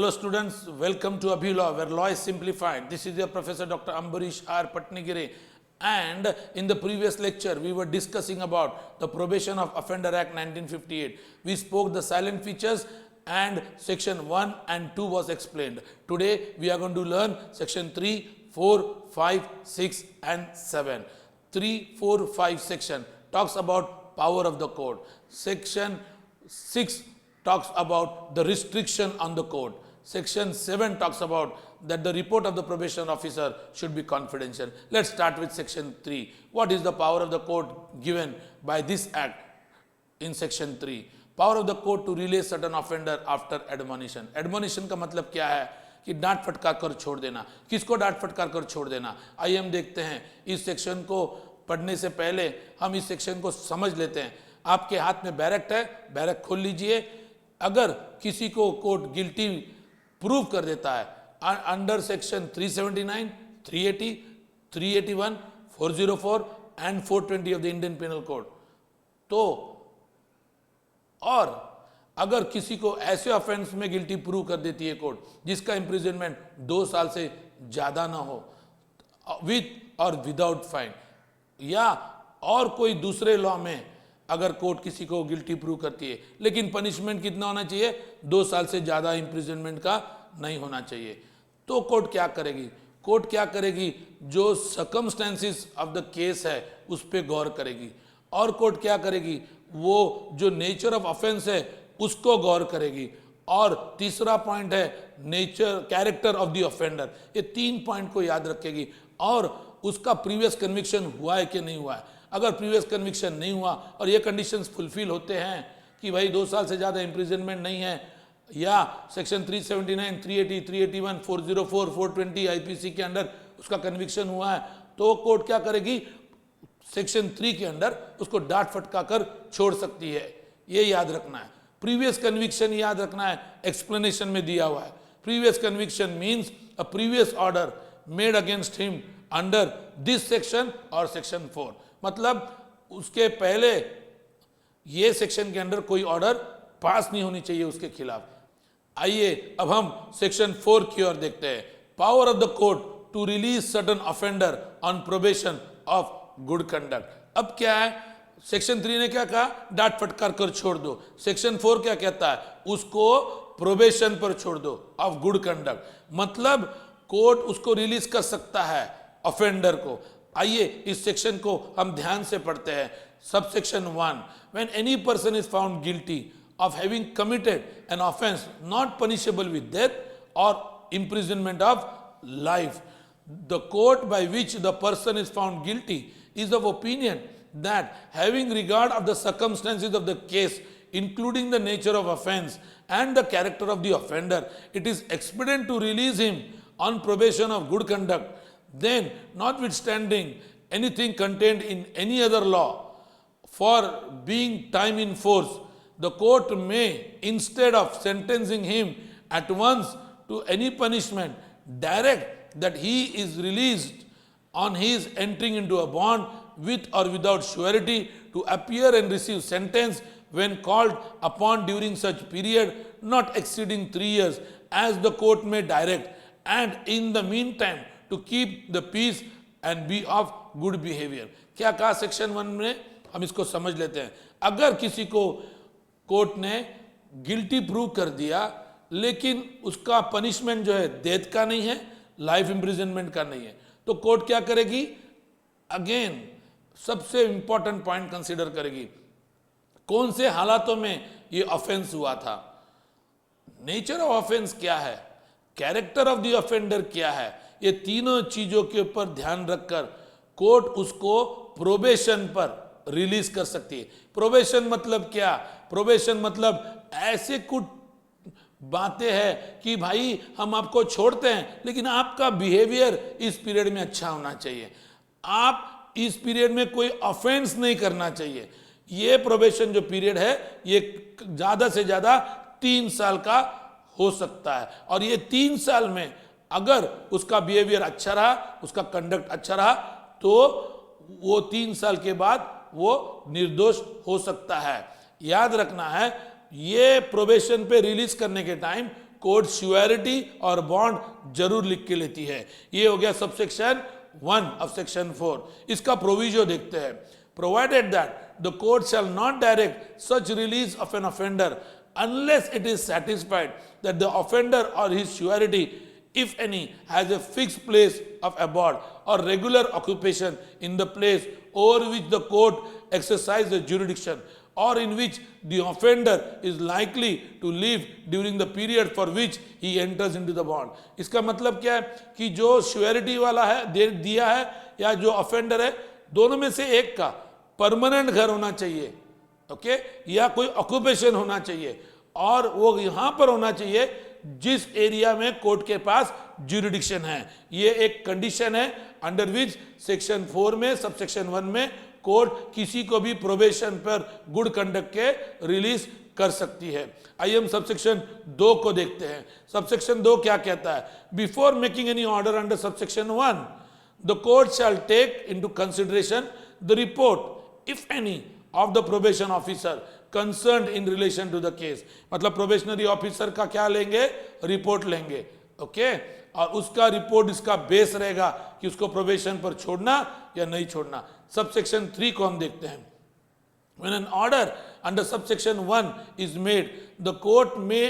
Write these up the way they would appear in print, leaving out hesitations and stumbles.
Hello students, welcome to Abhilaw, where law is simplified. This is your Professor Dr. Ambarish R. Patnigiri, and in the previous lecture we were discussing about the Probation of Offender Act 1958. We spoke the silent features and section 1 and 2 was explained. Today we are going to learn section 3, 4, 5, 6 and 7. 3, 4, 5 section talks about power of the court. Section 6 talks about the restriction on the court. Section 7 talks about that the report of the probation officer should be confidential. Let's start with section 3. What is the power of the court given by this act in section 3? Power of the court to release certain offender after admonition. Admonition का मतलब क्या है कि डांट फटकार कर छोड़ देना. किसको डांट फटकार कर छोड़ देना? आइए हम देखते हैं. इस सेक्शन को पढ़ने से पहले हम इस सेक्शन को समझ लेते हैं. आपके हाथ में बैरक है, बैरक खोल लीजिए. अगर किसी को कोर्ट गिल्टी प्रूव कर देता है under section 379, 380, 381, 404 and 420 of the Indian penal code, तो और अगर किसी को ऐसे ऑफेंस में गिल्टी प्रूव कर देती है कोर्ट जिसका इंप्रिजनमेंट 2 साल से ज्यादा ना हो, विथ और विदाउट फाइन, या और कोई दूसरे लॉ में अगर कोर्ट किसी को गिल्टी प्रूव करती है, लेकिन पनिशमेंट कितना होना चाहिए? 2 साल से ज्यादा इंप्रिजनमेंट का नहीं होना चाहिए, तो कोर्ट क्या करेगी? कोर्ट क्या करेगी? जो सर्कमस्टेंसेस ऑफ द केस है उस पर गौर करेगी. और कोर्ट क्या करेगी? वो जो नेचर ऑफ ऑफेंस है उसको गौर करेगी. और तीसरा पॉइंट है nature, character of the offender. ये 3 पॉइंट को याद रखेगी. और उसका प्रीवियस कन्विक्शन हुआ है कि नहीं हुआ है. अगर प्रीवियस कन्विक्शन नहीं हुआ और ये कंडीशंस फुलफिल होते हैं कि भाई 2 साल से ज़्यादा इंप्रिजनमेंट नहीं है, या सेक्शन 379, 380, 381, 404, 420 आईपीसी के अंडर उसका कन्विक्शन हुआ है, तो कोर्ट क्या करेगी? सेक्शन 3 के अंडर उसको डांट फटका कर छोड़ सकती है. ये याद रखना है. प्रीवियस कन्विक्शन याद रखना है, एक्सप्लेनेशन में दिया हुआ है. Previous conviction means a previous order made against him under this section और सेक्शन 4. मतलब उसके पहले ये सेक्शन के अंडर कोई ऑर्डर पास नहीं होनी चाहिए उसके खिलाफ. आइए अब हम सेक्शन 4 की ओर देखते हैं. Power of the court to release certain offender on probation of good conduct. अब क्या है? सेक्शन 3 ने क्या कहा? डांट फटकार कर छोड़ दो. सेक्शन 4 क्या कहता है? उसको प्रोबेशन पर छोड़ दो ऑफ गुड कंडक्ट. मतलब कोर्ट उसको रिलीज कर सकता है ऑफेंडर को. आइए इस सेक्शन को हम ध्यान से पढ़ते हैं. Sub section 1, when any person is found guilty of having committed an offense not punishable with death or imprisonment of life, the court by which the person is found guilty is of opinion that having regard of the circumstances of the case, including the nature of offense and the character of the offender, it is expedient to release him on probation of good conduct. Then, notwithstanding anything contained in any other law for being time in force, the court may, instead of sentencing him at once to any punishment, direct that he is released on his entering into a bond with or without surety to appear and receive sentence when called upon during such period not exceeding 3 years, as the court may direct, and in the meantime to keep the peace and be of good behavior. क्या कहा section 1 में? हम इसको समझ लेते हैं. अगर किसी को कोर्ट ने गिल्टी प्रूव कर दिया, लेकिन उसका पनिशमेंट जो है डेथ का नहीं है, लाइफ इंप्रिजनमेंट का नहीं है, तो कोर्ट क्या करेगी? अगेन सबसे इंपॉर्टेंट पॉइंट कंसीडर करेगी. कौन से हालातों में ये ऑफेंस हुआ था, नेचर ऑफ ऑफेंस क्या है, कैरेक्टर ऑफ द ऑफेंडर क्या है. ये तीनों चीजों के ऊपर ध्यान रखकर कोर्ट उसको प्रोबेशन पर रिलीज कर सकती है. प्रोबेशन मतलब क्या? प्रोबेशन मतलब ऐसे कुछ बातें हैं कि भाई हम आपको छोड़ते हैं, लेकिन आपका बिहेवियर इस पीरियड में अच्छा होना चाहिए, आप इस पीरियड में कोई ऑफेंस नहीं करना चाहिए. ये प्रोबेशन जो पीरियड है ये ज्यादा से ज्यादा 3 साल का हो सकता है. और ये 3 साल में अगर उसका बिहेवियर अच्छा रहा, उसका कंडक्ट अच्छा रहा, तो वो 3 साल के बाद वो निर्दोष हो सकता है. याद रखना है, ये प्रोबेशन पे रिलीज करने के टाइम कोर्ट श्योरिटी और बॉन्ड जरूर लिख के लेती है। ये हो गया सबसेक्शन 1 ऑफ सेक्शन 4। इसका प्रोविजो देखते हैं। Provided that the court shall not direct such release of an offender unless it is satisfied that the offender or his surety, if any, has a fixed place of abode or regular occupation in the place over which the court exercises jurisdiction, or in which the offender is likely to live during the period for which he enters into the bond। इसका मतलब क्या है कि जो surety वाला है दिया है या जो ऑफेंडर है, दोनों में से एक का परमानेंट घर होना चाहिए, ओके, या कोई ऑक्यूपेशन होना चाहिए, और वो यहां पर होना चाहिए जिस एरिया में कोर्ट के पास ज्यूरिडिक्शन है। ये एक कंडीशन है अंडर विच सेक्शन 4 में सबसेक्शन 1 में कोर्ट किसी को भी प्रोबेशन पर गुड कंडक्ट के रिलीज कर सकती है। आइए हम सबसेक्शन 2 को देखते हैं। सबसेक्शन 2 क्या कहता है? Before making any order under subsection 1 the court shall take into consideration the report if any of the probation officer concerned in relation to the case. मतलब प्रोबेशनरी ऑफिसर का क्या लेंगे? रिपोर्ट लेंगे, ओके, और उसका रिपोर्ट इसका base रहेगा कि उसको प्रोबेशन पर छोड़ना या नहीं छोड़ना। सबसेक्शन 3 को हम देखते हैं। When an order under subsection 1 is made, the court may,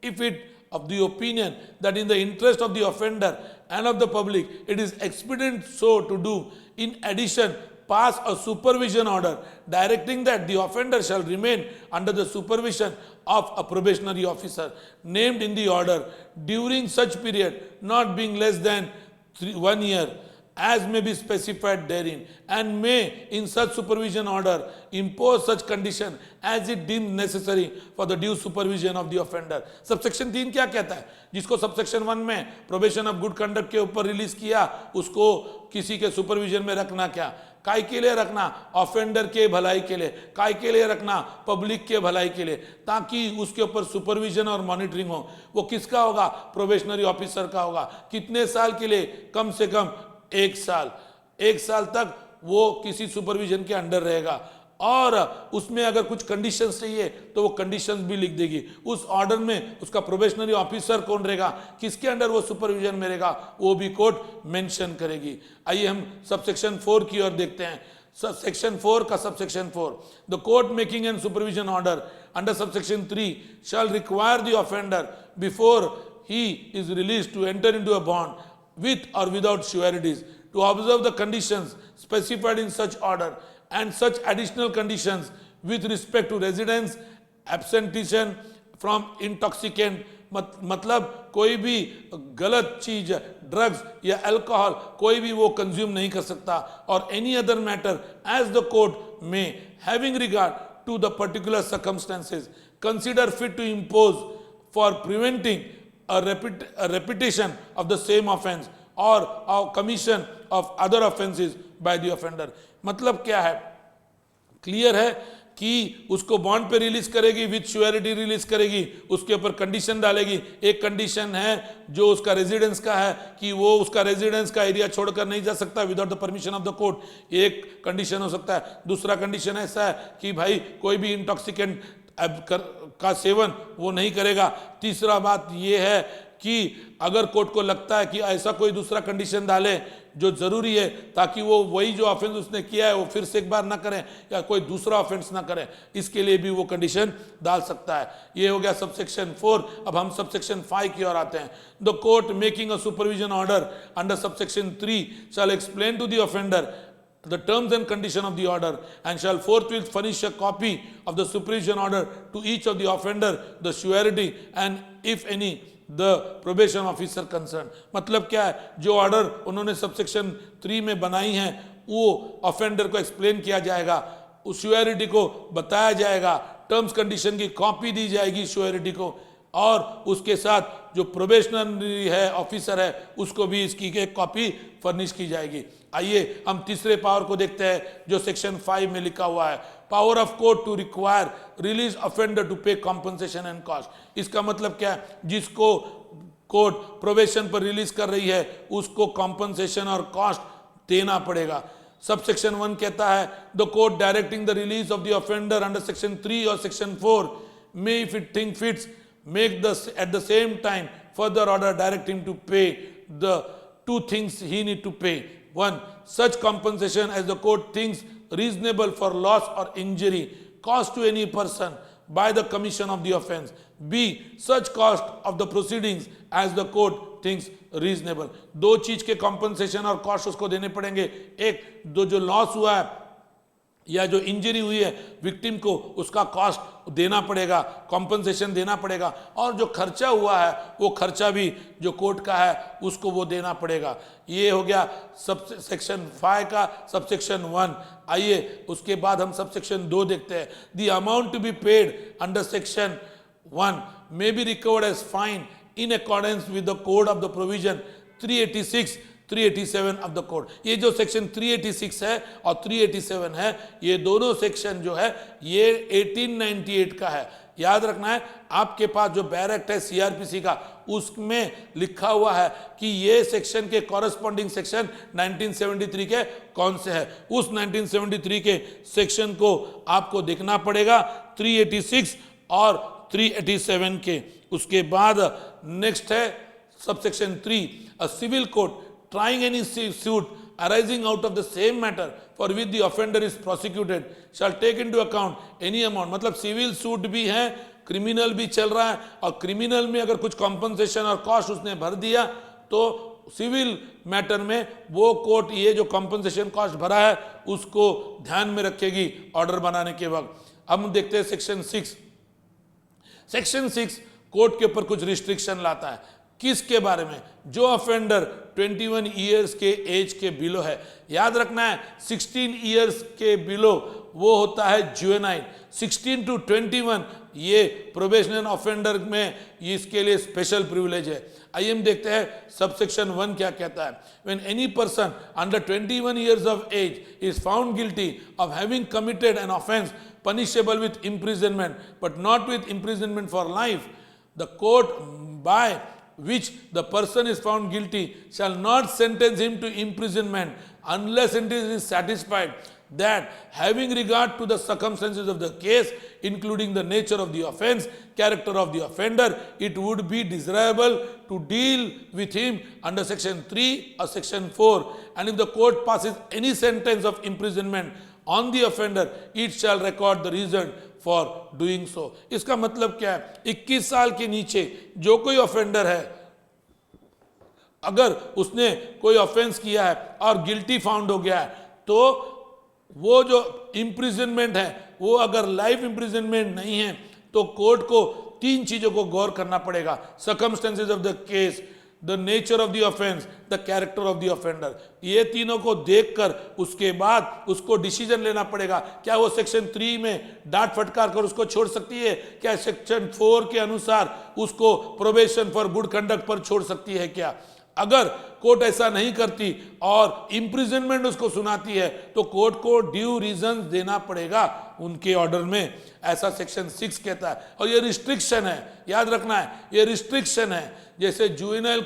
if it of the opinion that in the interest of the offender and of the public it is expedient so to do, in addition pass a supervision order directing that the offender shall remain under the supervision of a probationary officer named in the order during such period not being less than 1 year as may be specified therein, and may in such supervision order impose such condition as it deemed necessary for the due supervision of the offender। Subsection 3 क्या कहता है? जिसको subsection 1 में probation of good conduct के ऊपर release किया, उसको किसी के सुपरविजन में रखना, क्या काय के लिए रखना? ऑफेंडर के भलाई के लिए। काय के लिए रखना? पब्लिक के भलाई के लिए, ताकि उसके ऊपर सुपरविजन और मॉनिटरिंग हो। वो किसका होगा? प्रोबेशनरी ऑफिसर का होगा। कितने साल के लिए? कम से कम 1 साल। 1 साल तक वो किसी सुपरविजन के अंडर रहेगा, और उसमें अगर कुछ कंडीशंस चाहिए तो वो कंडीशंस भी लिख देगी। उस ऑर्डर में उसका प्रोबेशनरी ऑफिसर कौन रहेगा, किसके अंडर वो सुपरविजन में रहेगा, वो भी कोर्ट मेंशन करेगी। आइए हम सबसेक्शन 4 की ओर देखते हैं। सेक्शन 4 का subsection 4, the court making and supervision order under subsection 3 shall require the offender before he is release to enter into a bond with or without sureties to observe the conditions specified in such order and such additional conditions with respect to residence, absenteeism from intoxicant, मतलब कोई भी गलत चीज, drugs या alcohol कोई भी वो consume नहीं कर सकता, और any other matter as the court में having regard to the particular circumstances consider fit to impose for preventing a repetition of the same offense or a commission of other offenses by the offender। मतलब क्या है? Clear है कि उसको bond पे release करेगी, with surety release करेगी, उसके ऊपर कंडीशन डालेगी। एक कंडीशन है जो उसका रेजिडेंस का है कि वो उसका रेजिडेंस का एरिया छोड़कर नहीं जा सकता without the permission of the court, एक कंडीशन हो सकता है। दूसरा कंडीशन ऐसा है कि भाई कोई भी इंटॉक्सिकेंट का सेवन वो नहीं करेगा। तीसरा बात ये है कि अगर कोर्ट को लगता है कि ऐसा कोई दूसरा कंडीशन डाले जो जरूरी है ताकि वो वही जो ऑफेंस उसने किया है वो फिर से एक बार ना करें या कोई दूसरा ऑफेंस ना करें, इसके लिए भी वो कंडीशन डाल सकता है। ये हो गया सबसेक्शन 4। अब हम सबसेक्शन 5 की ओर आते हैं। The court making a supervision order under subsection 3 shall explain to the offender the terms and condition of the order and shall forthwith furnish a copy of the supervision order to each of the offender, the surety and if any the probation officer concerned। मतलब क्या है? जो order उन्होंने subsection 3 में बनाई हैं वो offender को एक्सप्लेन किया जाएगा, उस श्योरिटी को बताया जाएगा, टर्म्स कंडीशन की कॉपी दी जाएगी श्योरिटी को, और उसके साथ जो प्रोबेशनरी है ऑफिसर है उसको भी इसकी एक कॉपी फर्निश की जाएगी। आइए हम तीसरे पावर को देखते हैं जो सेक्शन 5 में लिखा हुआ है। Power of court to require release offender to pay compensation and cost. इसका मतलब क्या है? जिसको कोर्ट प्रोबेशन पर रिलीज कर रही है उसको कॉम्पनसेशन और कॉस्ट देना पड़ेगा। सबसेक्शन 1 कहता है the court directing the release of the offender under section 3 और section 4 may if it think fits make the at the same time further order direct him to pay the two things he need to pay. One, such compensation as the court thinks reasonable for loss or injury caused to any person by the commission of the offense. B, such cost of the proceedings as the court thinks reasonable. दो चीज के compensation और cost उसको देने पड़ेंगे. एक, दो जो loss हुआ है या जो इंजरी हुई है विक्टिम को, उसका कॉस्ट देना पड़ेगा, कॉम्पनसेशन देना पड़ेगा, और जो खर्चा हुआ है वो खर्चा भी जो कोर्ट का है उसको वो देना पड़ेगा. ये हो गया सब सेक्शन 5 का सबसेक्शन 1. आइए उसके बाद हम सबसेक्शन 2 देखते हैं. The amount to be paid under section 1 may be recovered as fine in accordance with the code of the provision 386 387 of the code. ये जो सेक्शन 386 है और 387 है, ये दोनों सेक्शन जो है ये 1898 का है. याद रखना है, आपके पास जो बैर एक्ट है सीआरपीसी का, उसमें लिखा हुआ है कि ये सेक्शन के कॉरेस्पॉन्डिंग सेक्शन 1973 के कौन से है. उस 1973 के सेक्शन को आपको देखना पड़ेगा, 386 और 387 के. उसके बाद नेक्स्ट है subsection 3, a civil court trying any suit arising out of the same matter for which the offender is prosecuted shall take into account any amount. मतलब सिविल सूट भी है, क्रिमिनल भी चल रहा है, और क्रिमिनल में अगर कुछ कॉम्पनसेशन और कॉस्ट उसने भर दिया तो सिविल मैटर में वो कोर्ट ये जो कॉम्पनसेशन कॉस्ट भरा है उसको ध्यान में रखेगी ऑर्डर बनाने के वक्त. हम देखते हैं सेक्शन 6. सेक्शन 6 कोर्ट के ऊपर कुछ रिस्ट्रिक्शन लाता है. किसके बारे में? जो ऑफेंडर 21 ईयर्स के एज के बिलो है. याद रखना है 16 ईयर्स के बिलो वो होता है जुवेनाइल. 16 to 21 ये प्रोबेशनल ऑफेंडर में इसके लिए स्पेशल प्रिविलेज है. आइए हम देखते हैं सबसेक्शन 1 क्या कहता है. When any person under 21 years of age is found guilty of having committed an offence punishable with imprisonment but not with imprisonment for life, the court by which the person is found guilty shall not sentence him to imprisonment unless it is satisfied that having regard to the circumstances of the case, including the nature of the offense, character of the offender, it would be desirable to deal with him under section 3 or section 4, and if the court passes any sentence of imprisonment on the offender, it shall record the reason for doing so. इसका मतलब क्या है? 21 साल के नीचे जो कोई offender है, अगर उसने कोई ऑफेंस किया है और गिल्टी फाउंड हो गया है, तो वो जो इम्प्रिजनमेंट है वो अगर लाइफ इम्प्रिजनमेंट नहीं है तो कोर्ट को 3 चीजों को गौर करना पड़ेगा. Circumstances of the case, the nature of the offence, the character of the offender. ये तीनों को देखकर उसके बाद उसको डिसीजन लेना पड़ेगा. क्या वो सेक्शन 3 में डांट फटकार कर उसको छोड़ सकती है? क्या सेक्शन 4 के अनुसार उसको प्रोबेशन फॉर गुड कंडक्ट पर छोड़ सकती है? क्या अगर कोर्ट ऐसा नहीं करती और इम्प्रिजनमेंट उसको सुनाती है तो कोर्ट को ड्यू रीजन देना पड़ेगा उनके ऑर्डर में. ऐसा सेक्शन 6 कहता है. और ये रिस्ट्रिक्शन है, याद रखना है, ये रिस्ट्रिक्शन है. जैसे जुवेनाइल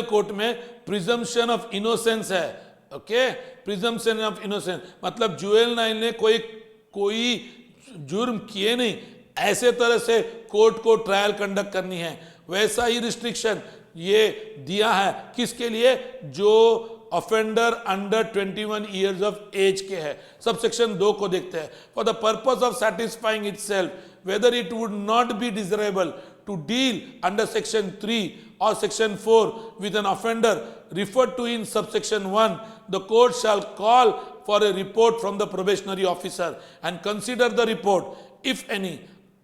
कोर्ट में प्रिजम्पशन ऑफ इनोसेंस है. ओके, प्रिजम्पशन ऑफ इनोसेंस मतलब जुवेनाइल ने कोई जुर्म किए नहीं, ऐसे तरह से कोर्ट को ट्रायल कंडक्ट करनी है. वैसा ही रिस्ट्रिक्शन ये दिया है किसके लिए? जो offender under 21 years of age के है. सबसेक्शन 2 को देखते हैं. For the purpose of satisfying itself whether it would not be desirable to deal under section 3 or section 4 with an offender referred to in subsection 1, the court shall call for a report from the probationary officer and consider the report, if any,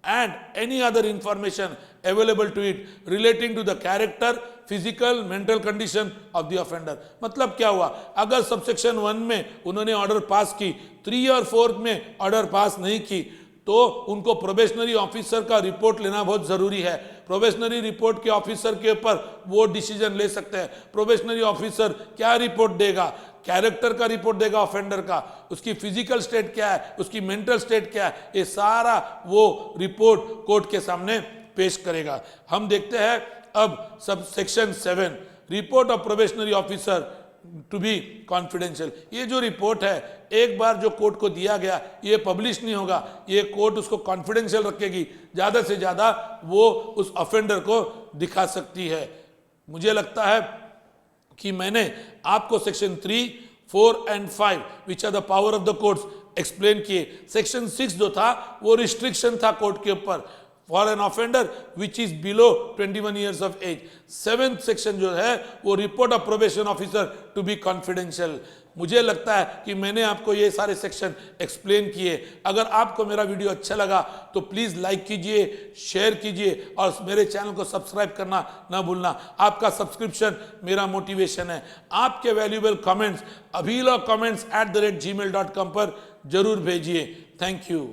and any other information available to it relating to the character, physical, mental condition of the offender. मतलब क्या हुआ? अगर subsection 1 में उन्होंने order pass की, 3 और 4 में order pass नहीं की, तो उनको प्रोबेशनरी ऑफिसर का रिपोर्ट लेना बहुत जरूरी है. प्रोबेशनरी रिपोर्ट के ऑफिसर के ऊपर वो डिसीजन ले सकते हैं. प्रोबेशनरी ऑफिसर क्या रिपोर्ट देगा? कैरेक्टर का रिपोर्ट देगा ऑफेंडर का, उसकी फिजिकल स्टेट क्या है, उसकी मेंटल स्टेट क्या है, ये सारा वो रिपोर्ट कोर्ट के सामने पेश करेगा. हम देखते हैं अब subsection 7, report of probationary officer to be confidential. ये जो रिपोर्ट है एक बार जो कोर्ट को दिया गया ये पब्लिश नहीं होगा, ये कोर्ट उसको कॉन्फिडेंशियल रखेगी, ज़्यादा से ज़्यादा वो उस ऑफेंडर को दिखा सकती है। मुझे लगता है कि मैंने आपको section 3, 4 and 5 which are the power of the courts explain किए। सेक्शन 6 जो था वो रिस्ट्रिक्शन था कोर्ट के ऊपर for an offender which is below 21 years of age. 7th section जो है वो report of probation officer to be confidential. मुझे लगता है कि मैंने आपको ये सारे सेक्शन एक्सप्लेन किए। अगर आपको मेरा वीडियो अच्छा लगा तो प्लीज़ लाइक कीजिए, शेयर कीजिए और मेरे चैनल को सब्सक्राइब करना ना भूलना। आपका सब्सक्रिप्शन मेरा मोटिवेशन है। आपके वैल्यूएबल कमेंट्स abhilawcomments@gmail.com पर जरूर भेजिए। Thank you.